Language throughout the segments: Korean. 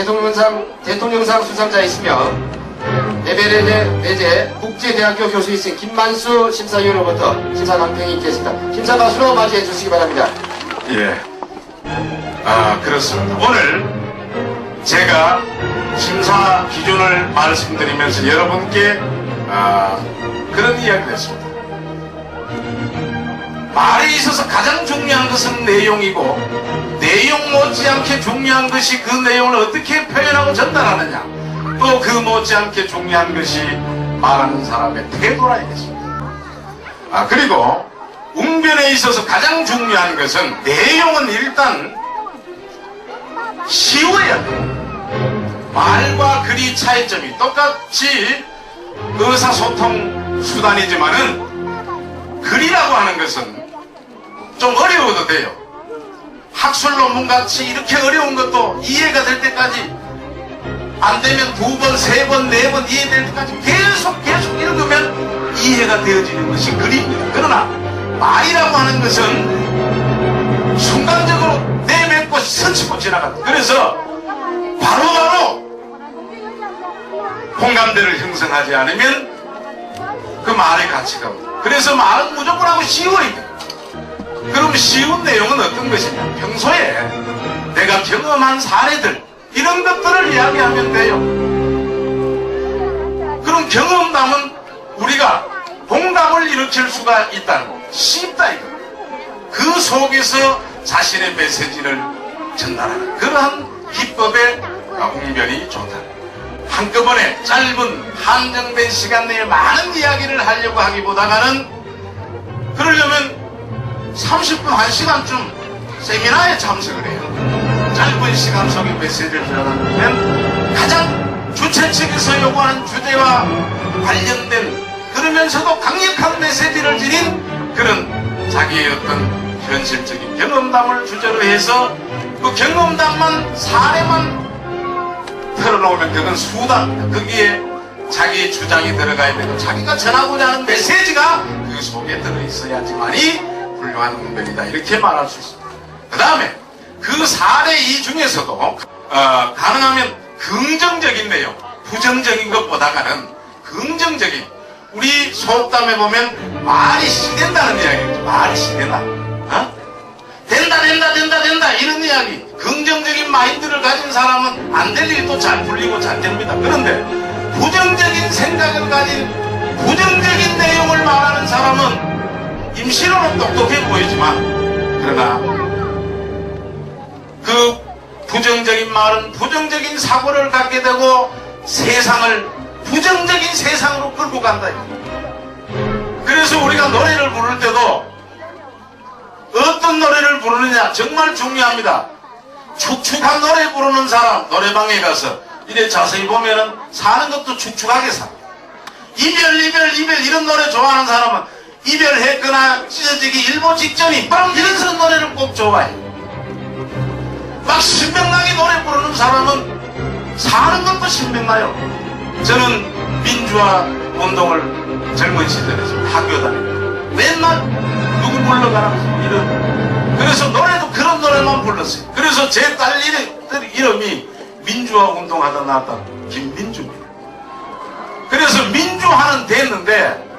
대통령상 수상자이시며 에베레제 내제 국제대학교 교수이신 김만수 심사위원으로부터 심사 강평이 있겠습니다. 심사 박수로 맞이해 주시기 바랍니다. 예. 그렇습니다. 오늘 제가 심사 기준을 말씀드리면서 여러분께 그런 이야기를 했습니다. 말에 있어서 가장 중요한 것은 내용이고, 내용 못지않게 중요한 것이 그 내용을 어떻게 표현하고 전달하느냐, 또 그 못지않게 중요한 것이 말하는 사람의 태도라 이겠습니다. 그리고 웅변에 있어서 가장 중요한 것은 내용은 일단 쉬워야 돼요. 말과 글이 차이점이 똑같이 의사소통 수단이지만은 글이라고 하는 것은 좀 어려워도 돼요. 학술 논문같이 이렇게 어려운 것도 이해가 될 때까지, 안 되면 두 번, 세 번, 네 번 이해될 때까지 계속 읽으면 이해가 되어지는 것이 글입니다. 그러나 말이라고 하는 것은 순간적으로 내뱉고 스치고 지나간다. 그래서 바로바로 공감대를 형성하지 않으면 그 말의 가치가 없다. 그래서 말은 무조건 하고 쉬워야 돼. 그럼 쉬운 내용은 어떤 것이냐? 평소에 내가 경험한 사례들, 이런 것들을 이야기하면 돼요. 그럼 경험담은 우리가 공감을 일으킬 수가 있다는 거. 쉽다 이거. 그 속에서 자신의 메시지를 전달하는 그러한 기법의 웅변이 좋다. 한꺼번에 짧은 한정된 시간 내에 많은 이야기를 하려고 하기보다는, 그러려면 30분, 1시간쯤 세미나에 참석을 해요. 짧은 시간 속에 메시지를 전하면 가장 주최 측에서 요구하는 주제와 관련된, 그러면서도 강력한 메시지를 지닌 그런 자기의 어떤 현실적인 경험담을 주제로 해서 그 경험담만, 사례만 털어놓으면 그건 수다입니다. 거기에 자기의 주장이 들어가야 되고 자기가 전하고자 하는 메시지가 그 속에 들어있어야지만이 훌륭한 웅변이다, 이렇게 말할 수 있습니다. 그 다음에 그 사례 이 중에서도 가능하면 긍정적인 내용, 부정적인 것보다는 긍정적인, 우리 속담에 보면 말이 시된다는 이야기죠. 말이 시된다. 된다 이런 이야기. 긍정적인 마인드를 가진 사람은 안 될 일이 또 잘 풀리고 잘 됩니다. 그런데 부정적인 생각을 가진, 부정적인 내용을 말하는 사람은 임시로는 똑똑해 보이지만, 그러나 그 부정적인 말은 부정적인 사고를 갖게 되고 세상을 부정적인 세상으로 끌고 간다. 그래서 우리가 노래를 부를 때도 어떤 노래를 부르느냐 정말 중요합니다. 축축한 노래 부르는 사람, 노래방에 가서 이래 자세히 보면은 사는 것도 축축하게 사. 이별 이런 노래 좋아하는 사람은 이별했거나 찢어지기 일보 직전이 이런 노래를 꼭 좋아해. 막 신명나게 노래 부르는 사람은 사는 것도 신명나요. 저는 민주화 운동을 젊은 시절에 학교 다니고 맨날 누구 불러가라 이런, 그래서 노래도 그런 노래만 불렀어요. 그래서 제 딸 이름이 민주화 운동하다 나왔다 김민주입니다. 그래서 민주화는 됐는데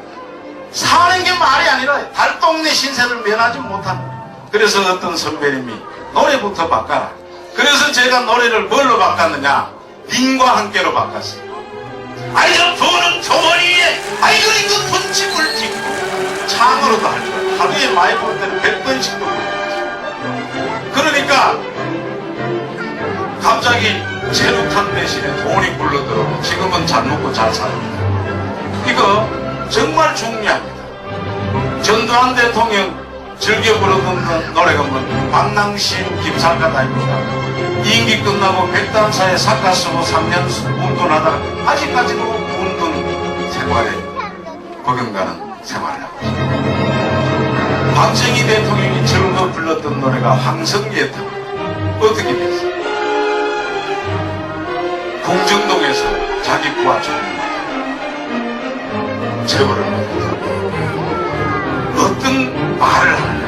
사는 게 말이 아니라 달동네 신세를 면하지 못합니다. 그래서 어떤 선배님이 노래부터 바꿔라. 그래서 제가 노래를 뭘로 바꿨느냐? 님과 함께로 바꿨어요. 아이고 돈은 조머니에, 아이고 이거 분침을 찍고 창으로도 할 거야. 하루에 많이 볼 때는 100번씩도 불러요. 그러니까 갑자기 체류탄 대신에 돈이 굴러들어오고 지금은 잘 먹고 잘 삽니다. 이거 정말 중요합니다. 전두환 대통령 즐겨 부르던 노래가 뭐 방랑신 김살가 다입니다. 임기 끝나고 백담사에 사가 쓰고 3년 운동하다가 아직까지도 운동 생활에 버금가는 생활을 하고 있습니다. 박정희 대통령이 즐겨 불렀던 노래가 황성예타. 어떻게 됐어요? 공정동에서 자기 부하 죽입니다. 제보를 못했다. 어떤 말을 하느냐,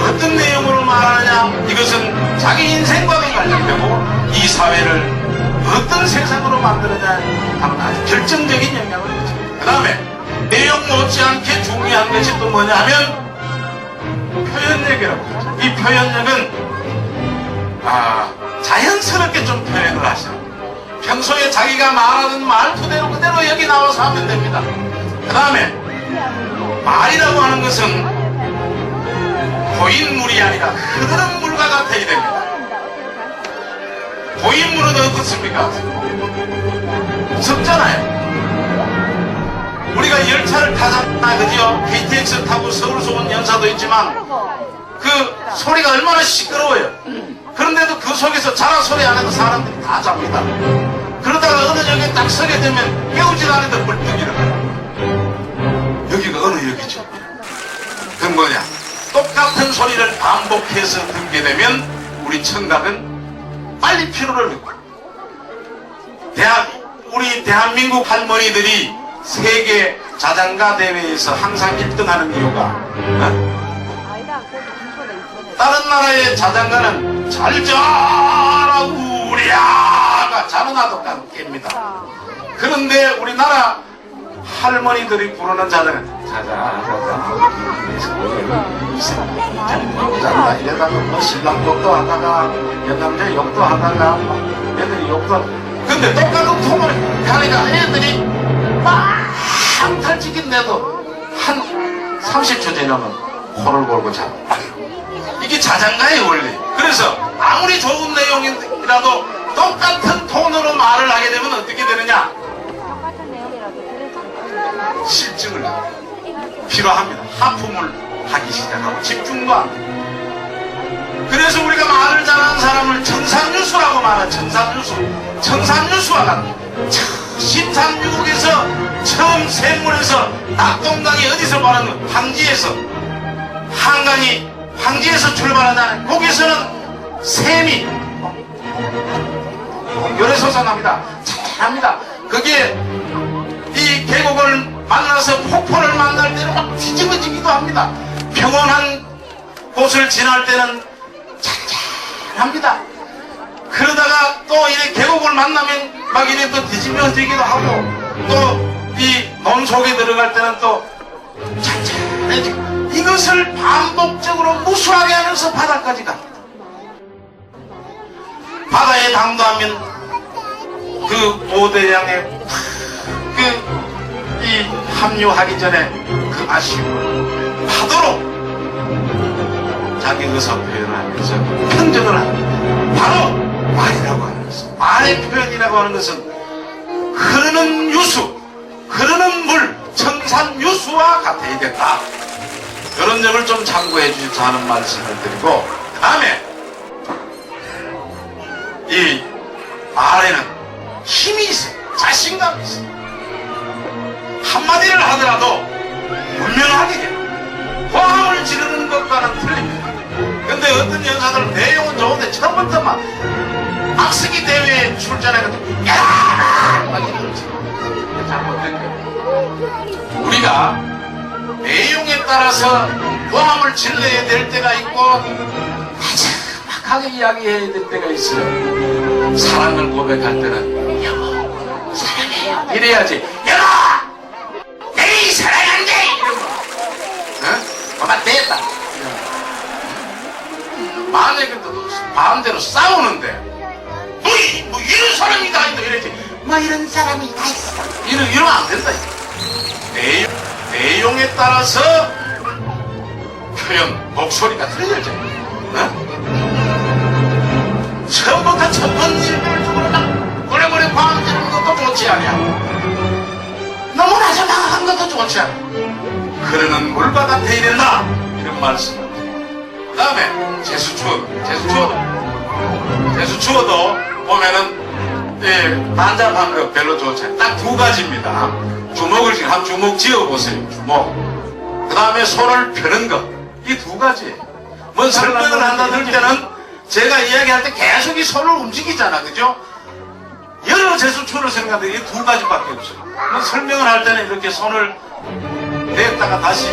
어떤 내용으로 말하느냐, 이것은 자기 인생과도 관련되고 이 사회를 어떤 세상으로 만들어야 하는 아주 결정적인 영향을 미칩니다. 그 다음에 내용 못지않게 중요한 것이 또 뭐냐 하면 표현력이라고 하죠. 이 표현력은 자연스럽게 좀 표현을 하시는, 평소에 자기가 말하는 말투대로 그대로 여기 나와서 하면 됩니다. 그 다음에 말이라고 하는 것은 고인물이 아니라 흐르는 물과 같아야 됩니다. 고인물은 어떻습니까? 무섭잖아요. 우리가 열차를 타잖아요, 그죠? KTX 타고 서울서 온 연사도 있지만 그 소리가 얼마나 시끄러워요. 그런데도 그 속에서 자라 소리 안 해도 사람들이 다 잡니다. 그러다가 어느 역에 딱 서게 되면 깨우지도 않아도 벌떡 일어나요. 여기가 어느 역이죠? 그건 뭐냐? 똑같은 소리를 반복해서 듣게 되면 우리 청각은 빨리 피로를 느끼고, 우리 대한민국 할머니들이 세계 자장가 대회에서 항상 1등하는 이유가 다른 나라의 자장가는 잘 자라 우리야가 자라나도 깹니다. 그런데 우리나라 할머니들이 부르는 자장가는 자자자자 이래다가 뭐 신랑 욕도 하다가 여남자 욕도 하다가 애들이 욕도, 근데 똑같은 톤을 하니까 애들이 막 탈지긴데도 한 30초 지나면 코를 골고 자고. 이게 자장가의 원리. 그래서 아무리 좋은 내용이라도 똑같은 톤으로 말을 하게 되면 어떻게 되느냐? 실증을 필요합니다. 하품을 하기 시작하고 집중도 안 돼요. 그래서 우리가 말을 잘하는 사람을 청산유수라고 말하죠. 청산유수와 같은 신삼유국에서 처음 샘물에서 낙동강이 어디서 말하는 황지에서 출발하잖아요. 거기서는 샘이 열애솟아납니다. 잘합니다. 그게 이 계곡을 만나서 폭포를 만날 때는 막 뒤집어지기도 합니다. 평온한 곳을 지날 때는 잔잔합니다. 그러다가 또 이렇게 계곡을 만나면 막 이렇게 또 뒤집어지기도 하고, 또 이 논 속에 들어갈 때는 또 잔잔해지고, 이것을 반복적으로 무수하게 하면서 바다까지 갑니다. 바다에 당도하면 그 오대양에 이 합류하기 전에 그 아쉬움을 파도로 자기 의사 표현을 하면서 편전을 합니다. 바로 말이라고 하는 것은, 말의 표현이라고 하는 것은 흐르는 유수, 흐르는 물, 청산유수와 같아야 된다. 이런 점을 좀 참고해 주십사 하는 말씀을 드리고, 그 다음에 이 말에는 힘이 있어요. 자신감이 있어요. 한마디를 하더라도 분명하게 호함을 지르는 것과는 틀립니다. 근데 어떤 연사들은 내용은 좋은데 처음부터 막 악쓰기 대회에 출전해가지고 야! 막 이러지. 잘못된 거예요. 우리가 내용에 따라서 호함을 질러야 될 때가 있고 마지막하게 이야기해야 될 때가 있어요. 사랑을 고백할 때는 여보 사랑해요 이래야지. 여보 내이 사랑한대 이런 거. 엄마 됐다. 만약에 또 마음대로 싸우는데 뭐 이런 사람이 다 있다 이러지. 뭐 이런 사람이 다 있어. 이러면 안 된다. 내용에 따라서 표현, 목소리가 틀려져. 처음부터 첫 번째 일을 막 오래오래 광지르는 것도 좋지 않냐. 너무나 자막한 것도 좋지 않아. 흐르는 물과 같아야 된다. 이런 말씀을. 그 다음에 제수추어도 보면은 단잡한 거 별로 좋지 않아요. 딱 두 가지입니다. 주먹을 지금 한 주먹 지어보세요. 주먹. 그 다음에 손을 펴는 것. 이 두 가지. 뭐 설명을 한다 들 때는 제가 이야기할 때 계속 이 손을 움직이잖아. 그죠? 여러 제수추를 생각하는데 이 두 가지밖에 없어요. 뭐 설명을 할 때는 이렇게 손을 냈다가 다시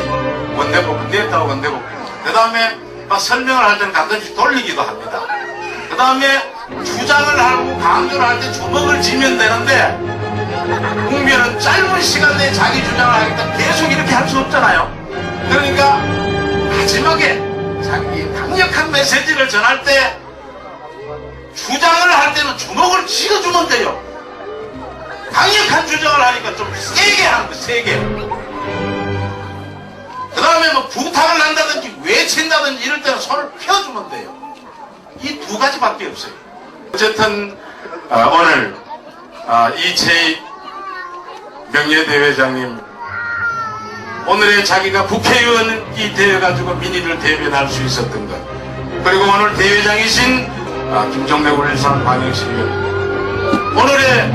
원대복구, 냈다가 원대복구. 그 다음에 막 설명을 할 때는 가끔씩 돌리기도 합니다. 그 다음에 주장을 하고 강조를 할 때 주먹을 쥐면 되는데 웅변은 짧은 시간 내에 자기 주장을 하겠다 계속 이렇게 할 수 없잖아요. 그러니까 마지막에 자기 강력한 메시지를 전할 때 주장을 할 때는 주먹을 쥐어주면 돼요. 강력한 주장을 하니까 좀 세게 하는 거, 세게. 그 다음에 뭐 부탁을 한다든지 외친다든지 이럴 때는 손을 펴주면 돼요. 이 두 가지밖에 없어요. 어쨌든 오늘 이채익 명예대회장님 오늘의 자기가 국회의원이 되어가지고 민의를 대변할 수 있었던 것, 그리고 오늘 대회장이신 김종대 울산 광역시의원, 오늘의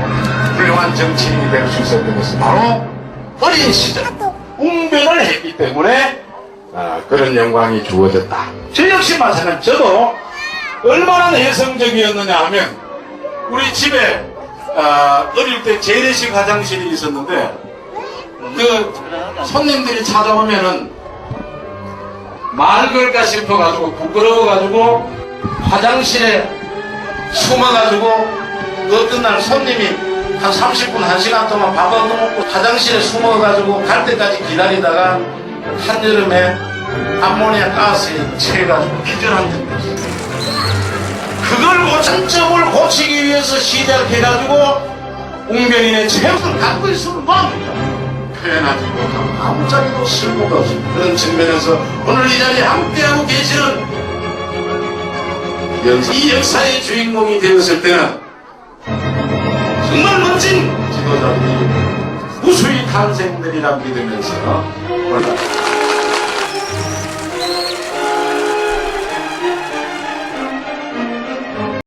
훌륭한 정치인이 될 수 있었던 것은 바로 어린 시절 웅변을 했기 때문에 그런 영광이 주어졌다. 저 역시 마찬가지. 저도 얼마나 내성적이었느냐 하면 우리 집에 어릴 때 재래식 화장실이 있었는데 그 손님들이 찾아오면은 말 걸까 싶어가지고 부끄러워가지고 화장실에 숨어가지고 어떤 날 손님이 한 30분, 1시간 동안 밥 안 먹고 화장실에 숨어가지고 갈 때까지 기다리다가 한여름에 암모니아 가스에 취해가지고 기절한 적이 있어요. 그걸 고점을 고치기 위해서 시작해가지고 웅변인의 체험을 갖고 있으면 뭐합니까? 표현하지 못하고 아무짝에도 쓸모가 없습니다. 그런 측면에서 오늘 이 자리에 함께하고 계시는 이 역사의 주인공이 되었을 때는 정말 멋진 지도자들이 무수히 탄생들이라 믿으면서